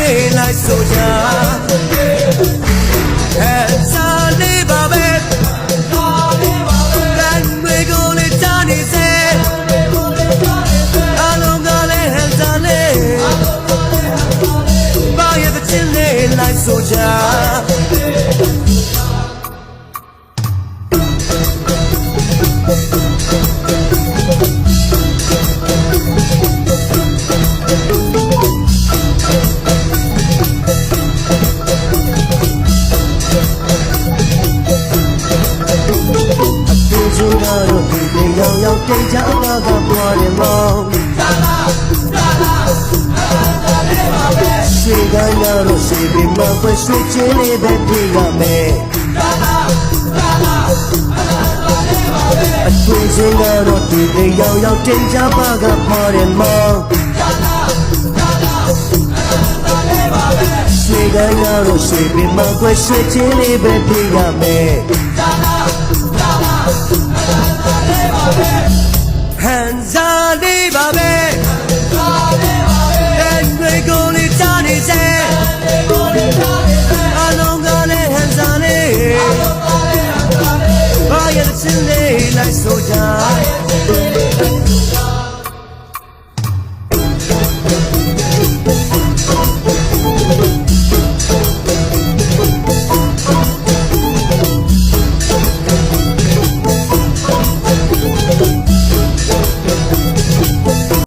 လေးလိုက်ဆိုကြစားနေပါပဲလမ်းတွေကိုလေးချနေစေအလုံးကလေးဟန်စားလေးဘာရဲ့တချင်လေးလိုက်ဆိုကြရောက်တိတ်ချပါကပွားတယ်မောင်ရှိကန်းရလို့ရှိပြီးမဖွင့်ရွှေချင်းလေးပဲပြေးရမယ်အထွေချင်းကတော့ဒီတိတ်ရောက်တိတ်ချပါကပွားတယ်မောင်ရှိကန်းရလို့ရှိပြီးမဖွင့်ရွှေချင်းလေးပဲပြေးရမယ်